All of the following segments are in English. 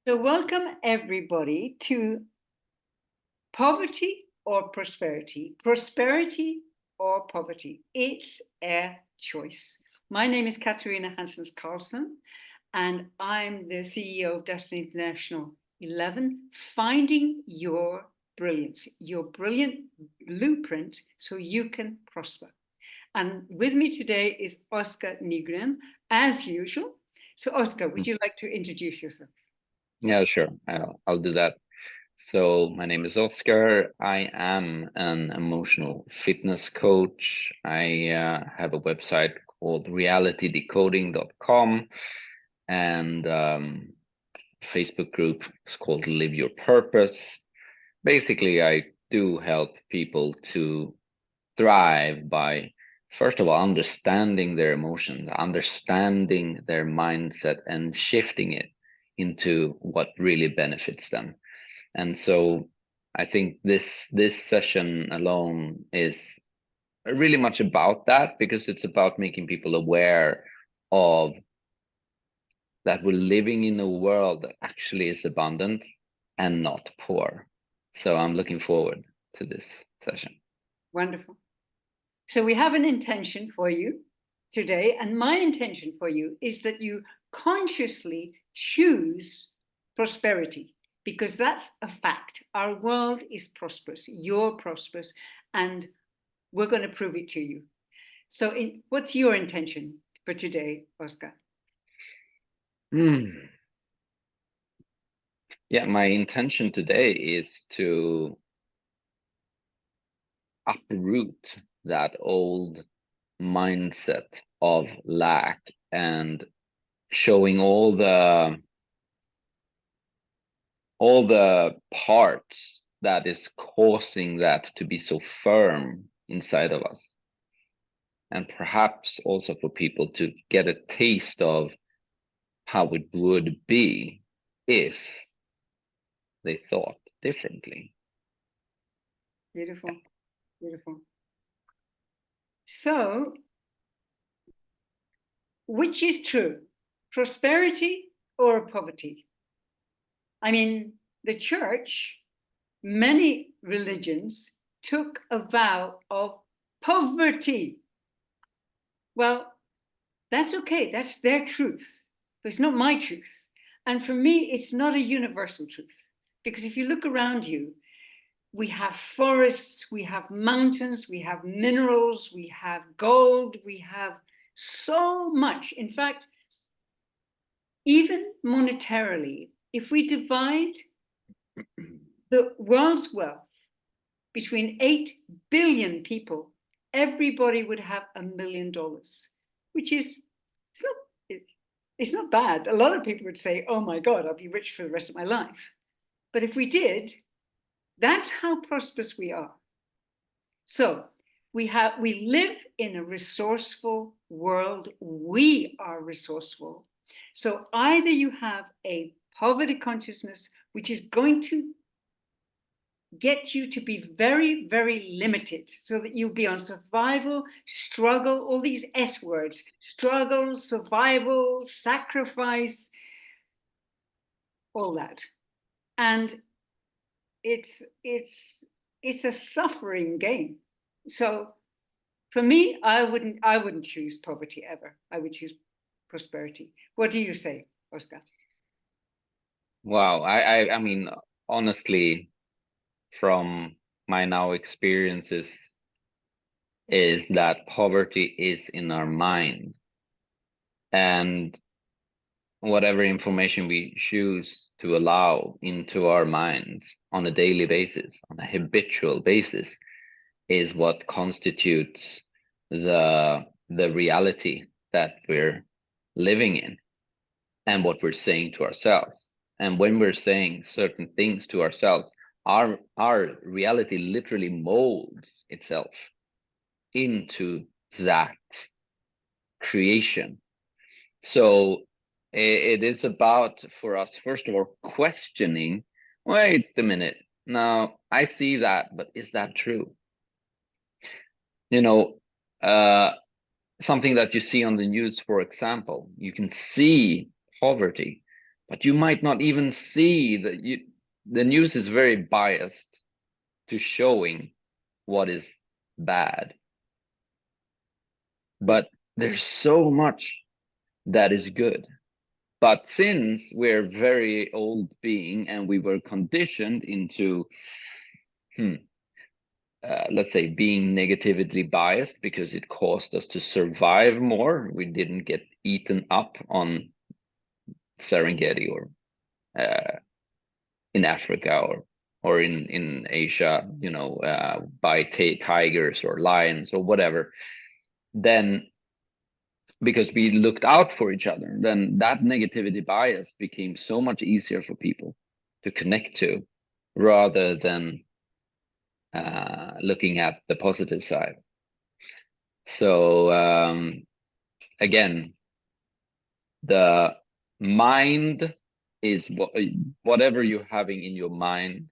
So, welcome everybody to Poverty or Prosperity, Prosperity or Poverty. It's a choice. My name is Katarina Hanssens Carlsson, and I'm the CEO of Destiny International 11, finding your brilliance, your brilliant blueprint so you can prosper. And with me today is Oscar Nygren, as usual. So, Oscar, would you like to introduce yourself? Yeah, sure. I'll do that. So my name is Oscar. I am an emotional fitness coach. I have a website called realitydecoding.com and Facebook group is called Live Your Purpose. Basically, I do help people to thrive by, first of all, understanding their emotions, understanding their mindset, and shifting it into what really benefits them. And so I think this session alone is really much about that, because it's about making people aware of that we're living in a world that actually is abundant and not poor. So I'm looking forward to this session. Wonderful. So we have an intention for you today, and my intention for you is that you consciously choose prosperity, because that's a fact. Our world is prosperous, you're prosperous, and we're going to prove it to you. So, what's your intention for today, Oscar? Hmm. Yeah, my intention today is to uproot that old mindset of lack and showing all the parts that is causing that to be so firm inside of us, and perhaps also for people to get a taste of how it would be if they thought differently. Beautiful, beautiful. So, which is true, prosperity or poverty? I mean, the church, many religions took a vow of poverty. Well, that's okay. That's their truth. But it's not my truth. And for me, it's not a universal truth. Because if you look around you, we have forests, we have mountains, we have minerals, we have gold, we have so much. In fact, even monetarily, if we divide the world's wealth between 8 billion people, everybody would have $1 million, which is, it's not, it's not bad. A lot of people would say, oh my God, I'll be rich for the rest of my life. But if we did, that's how prosperous we are. So we live in a resourceful world. We are resourceful. So either you have a poverty consciousness, which is going to get you to be very, very limited so that you'll be on survival, struggle, all these S words, struggle, survival, sacrifice, all that. And it's a suffering game. So for me, I wouldn't choose poverty ever. I would choose prosperity. What do you say, Oscar? Wow, I mean, honestly, from my now experiences, is that poverty is in our mind, and whatever information we choose to allow into our minds on a daily basis, on a habitual basis, is what constitutes the reality that we're living in and what we're saying to ourselves. And when we're saying certain things to ourselves, our reality literally molds itself into that creation. So it is about, for us, first of all, questioning, wait a minute, now I see that, but is that true? You know, uh, something that you see on the news, for example, you can see poverty, but you might not even see that the news is very biased to showing what is bad. But there's so much that is good. But since we're very old being and we were conditioned into, let's say, being negatively biased because it caused us to survive more, we didn't get eaten up on Serengeti or in Africa or in Asia, by tigers or lions or whatever, then because we looked out for each other, then that negativity bias became so much easier for people to connect to rather than looking at the positive side. So again, the mind is whatever you're having in your mind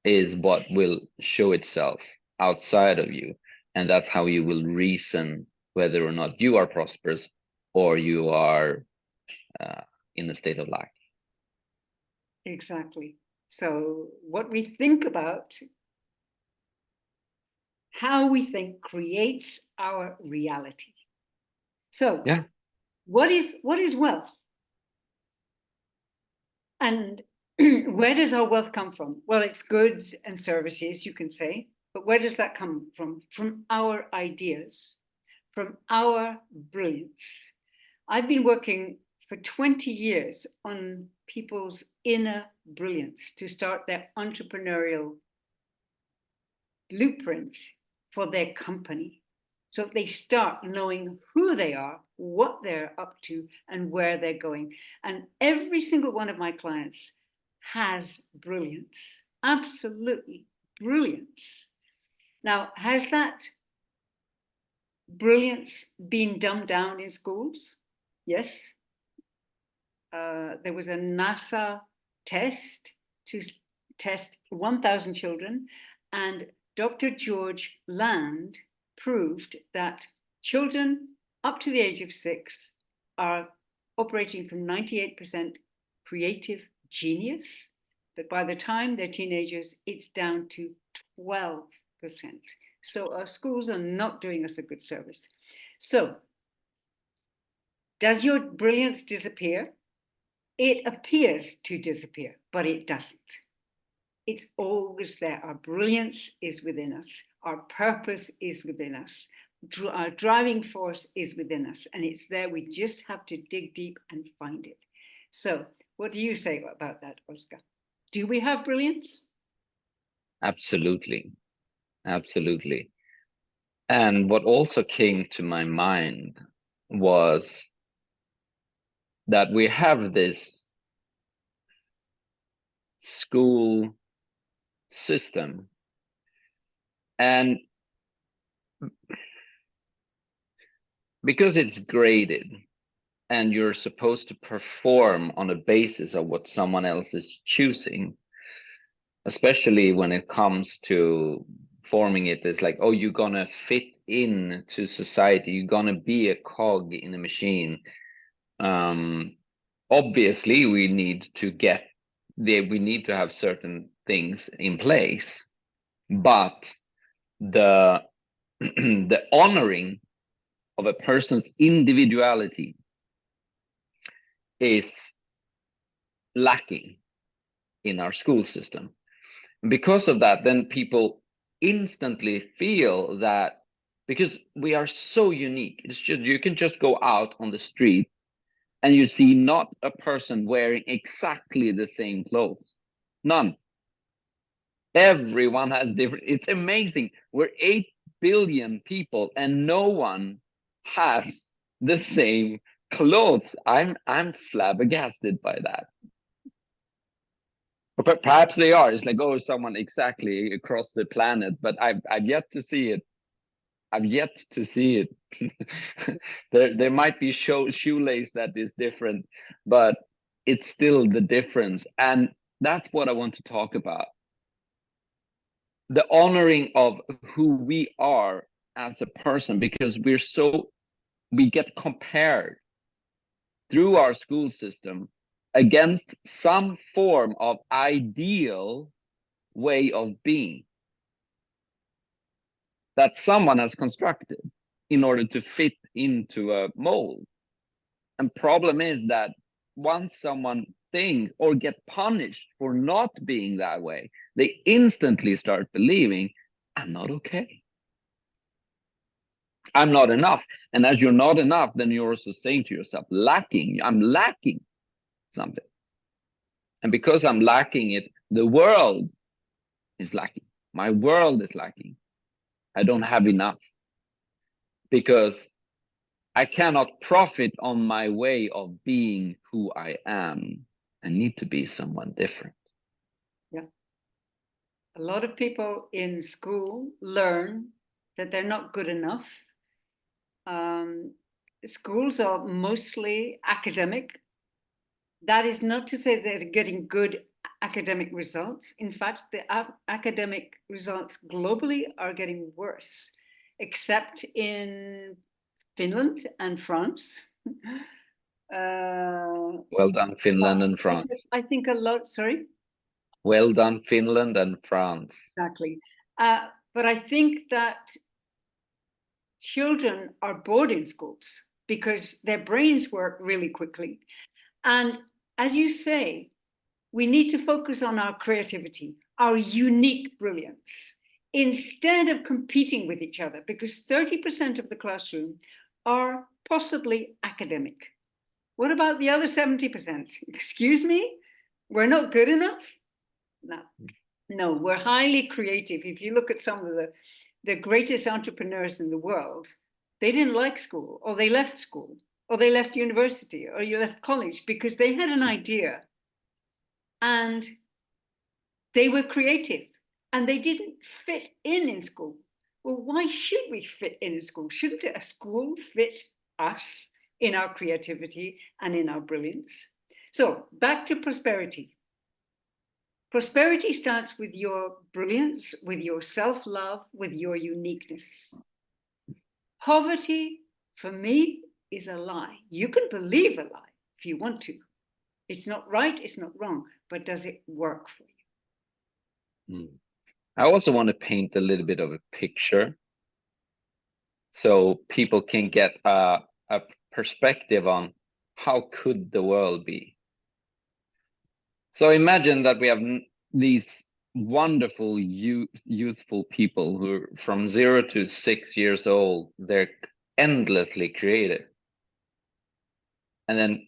is what will show itself outside of you. And that's how you will reason whether or not you are prosperous or you are in a state of lack. Exactly. So what we think about, how we think creates our reality. So yeah, what is wealth? And where does our wealth come from? Well, it's goods and services, you can say, but where does that come from? From our ideas, from our brilliance. I've been working for 20 years on people's inner brilliance to start their entrepreneurial blueprint for their company. So they start knowing who they are, what they're up to, and where they're going. And every single one of my clients has brilliance, absolutely brilliance. Now, has that brilliance been dumbed down in schools? Yes. There was a NASA test to test 1,000 children, and Dr. George Land proved that children up to the age of 6 are operating from 98% creative genius, but by the time they're teenagers, it's down to 12%. So our schools are not doing us a good service. So, does your brilliance disappear? It appears to disappear, but it doesn't. It's always there. Our brilliance is within us. Our purpose is within us. Our driving force is within us, and it's there. We just have to dig deep and find it. So, what do you say about that, Oscar? Do we have brilliance? absolutely. Absolutely. And what also came to my mind was that we have this school system, and because it's graded and you're supposed to perform on a basis of what someone else is choosing, especially when it comes to forming it, it's like, oh, you're gonna fit in to society, you're gonna be a cog in a machine. Obviously we need to have certain things in place, but the the honoring of a person's individuality is lacking in our school system. And because of that, then people instantly feel that because we are so unique, it's just you can just go out on the street and you see not a person wearing exactly the same clothes. None. Everyone has different. It's amazing. We're 8 billion people and no one has the same clothes. I'm flabbergasted by that. But perhaps they are. It's like, oh, someone exactly across the planet, but I've yet to see it. I've yet to see it. There might be shoelace that is different, but it's still the difference. And that's what I want to talk about. The honoring of who we are as a person, because we get compared through our school system against some form of ideal way of being that someone has constructed in order to fit into a mold. And problem is that once someone thinks or get punished for not being that way, they instantly start believing, I'm not okay. I'm not enough. And as you're not enough, then you're also saying to yourself, lacking, I'm lacking something. And because I'm lacking it, the world is lacking. My world is lacking. I don't have enough because I cannot profit on my way of being who I am. I need to be someone different. Yeah. A lot of people in school learn that they're not good enough. Schools are mostly academic. That is not to say they're getting good academic results. In fact, the academic results globally are getting worse, except in Finland and France. Well done, Finland and France. I think a lot, sorry? Well done, Finland and France. Exactly. But I think that children are bored in schools because their brains work really quickly. And as you say, we need to focus on our creativity, our unique brilliance, instead of competing with each other, because 30% of the classroom are possibly academic. What about the other 70%? Excuse me? We're not good enough? No, we're highly creative. If you look at some of the greatest entrepreneurs in the world, they didn't like school, or they left school, or they left university, or you left college because they had an idea and they were creative and they didn't fit in school. Well, why should we fit in school? Shouldn't a school fit us in our creativity and in our brilliance? So back to prosperity. Prosperity starts with your brilliance, with your self-love, with your uniqueness. Poverty, for me, is a lie. You can believe a lie if you want to. It's not right, it's not wrong, but does it work for you? I also want to paint a little bit of a picture so people can get a perspective on how could the world be. So imagine that we have these wonderful youthful people who are from 0 to 6 years old. They're endlessly creative. And then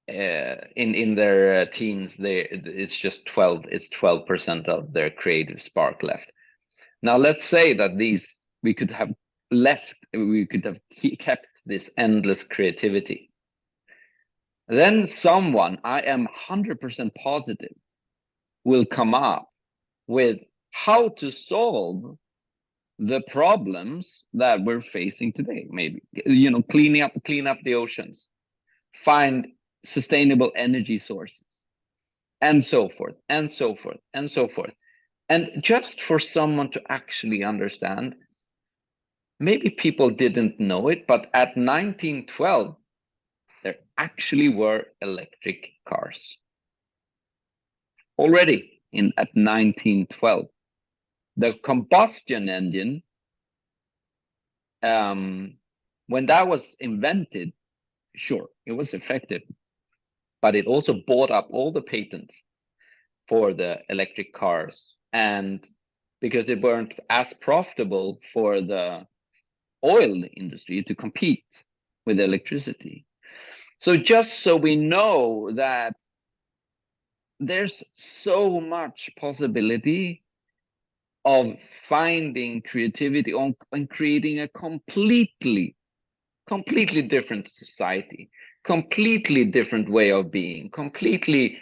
in their teens, it's just 12% of their creative spark left. Now let's say that we could have kept this endless creativity. Then someone, I am 100% positive, will come up with how to solve the problems that we're facing today. Maybe, clean up the oceans, find sustainable energy sources, and so forth, and so forth, and so forth. And just for someone to actually understand, maybe people didn't know it, but at 1912, there actually were electric cars. Already at 1912. The combustion engine, when that was invented, sure, it was effective, but it also bought up all the patents for the electric cars. And because they weren't as profitable for the oil industry to compete with electricity. So just so we know that there's so much possibility of finding creativity on and creating a completely different society, completely different way of being, completely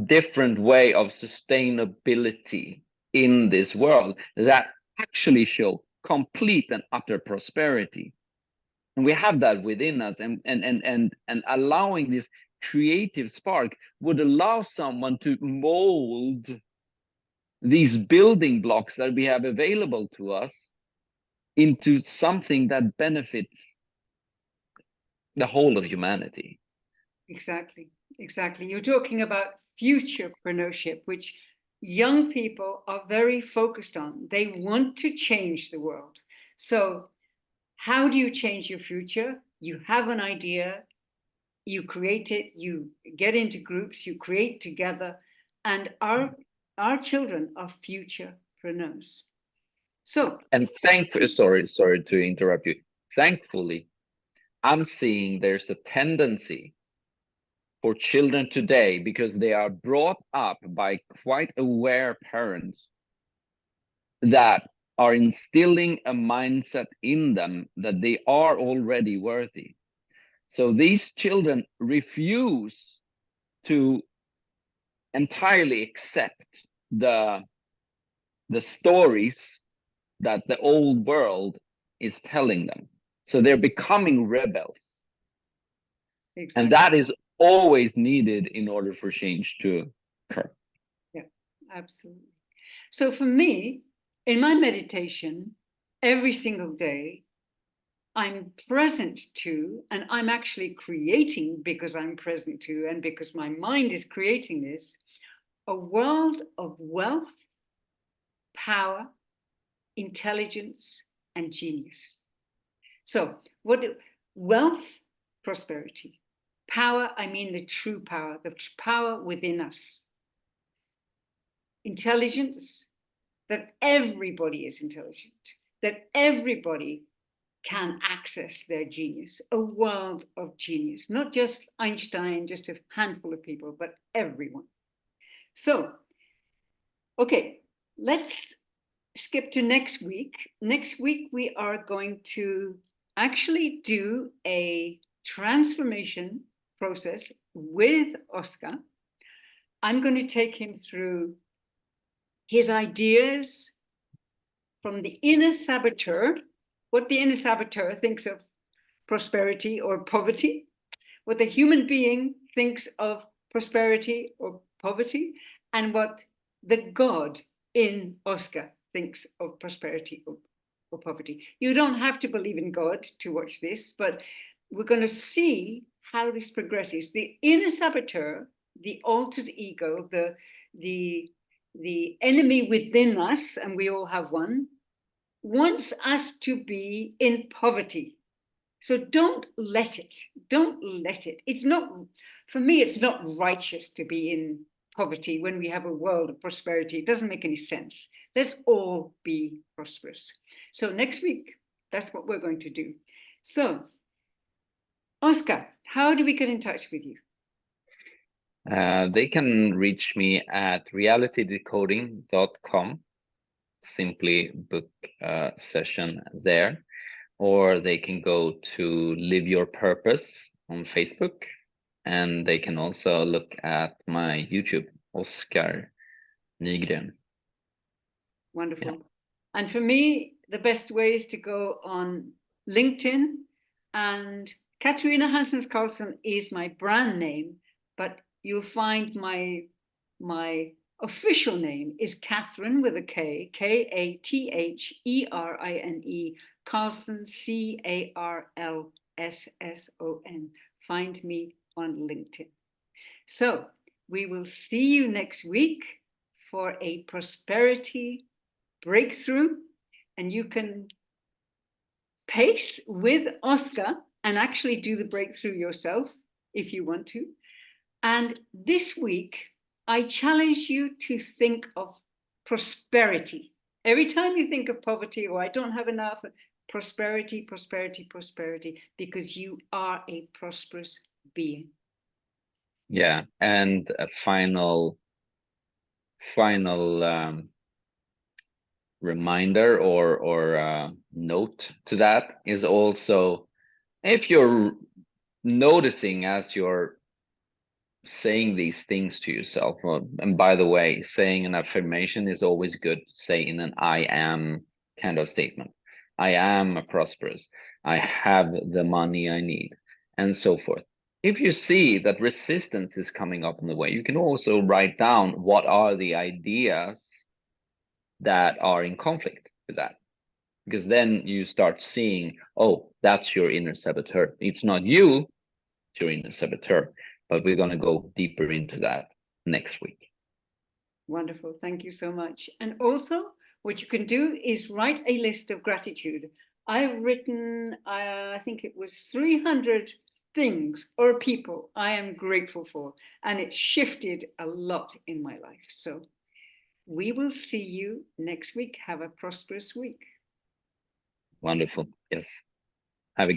different way of sustainability in this world that actually show complete and utter prosperity. And we have that within us, and allowing this creative spark would allow someone to mold these building blocks that we have available to us into something that benefits the whole of humanity. Exactly. Exactly. You're talking about futurepreneurship, which young people are very focused on. They want to change the world. So, how do you change your future? You have an idea, you create it, you get into groups, you create together, and our children are futurepreneurs. So, And sorry to interrupt you. Thankfully, I'm seeing there's a tendency for children today, because they are brought up by quite aware parents that are instilling a mindset in them that they are already worthy. So these children refuse to entirely accept the stories that the old world is telling them. So they're becoming rebels. exactly. And that is always needed in order for change to occur. Yeah, absolutely. So for me, in my meditation, every single day, I'm present to, and I'm actually creating because I'm present to, and because my mind is creating this, a world of wealth, power, intelligence, and genius. So, wealth, prosperity, power, I mean the true power, the power within us, intelligence, that everybody is intelligent, that everybody can access their genius, a world of genius, not just Einstein, just a handful of people, but everyone. So, okay, let's skip to next week. Next week, we are going to actually do a transformation process with Oscar. I'm going to take him through his ideas from the inner saboteur, what the inner saboteur thinks of prosperity or poverty, what the human being thinks of prosperity or poverty, and what the God in Oscar thinks of prosperity or poverty. You don't have to believe in God to watch this, but we're going to see how this progresses. The inner saboteur, the altered ego, the enemy within us, and we all have one, wants us to be in poverty. So don't let it. Don't let it. It's not, for me, it's not righteous to be in poverty when we have a world of prosperity. It doesn't make any sense. Let's all be prosperous. So next week, that's what we're going to do. So, Oscar, how do we get in touch with you? They can reach me at realitydecoding.com. Simply book a session there, or they can go to Live Your Purpose on Facebook, and they can also look at my YouTube, Oscar Nygren. Wonderful. Yeah. And for me, the best way is to go on LinkedIn, and Katarina Hanssens Carlsson is my brand name, but you'll find my official name is Catherine with a K, Katherine, Carlsson, Carlsson. Find me on LinkedIn. So we will see you next week for a prosperity breakthrough, and you can pace with Oscar and actually do the breakthrough yourself if you want to. And this week, I challenge you to think of prosperity. Every time you think of poverty, or I don't have enough, prosperity, prosperity, prosperity, because you are a prosperous being. Yeah, and a final reminder or note to that is also, if you're noticing as you're saying these things to yourself, and by the way, saying an affirmation is always good to say in an I am kind of statement. I am prosperous. I have the money I need, and so forth. If you see that resistance is coming up in the way, you can also write down what are the ideas that are in conflict with that. Because then you start seeing, oh, that's your inner saboteur. It's not you, it's your inner saboteur. but we're going to go deeper into that next week. Wonderful. Thank you so much. And also, what you can do is write a list of gratitude. I've written, I think it was 300 things or people I am grateful for, and it shifted a lot in my life. So we will see you next week. Have a prosperous week. Wonderful. Yes.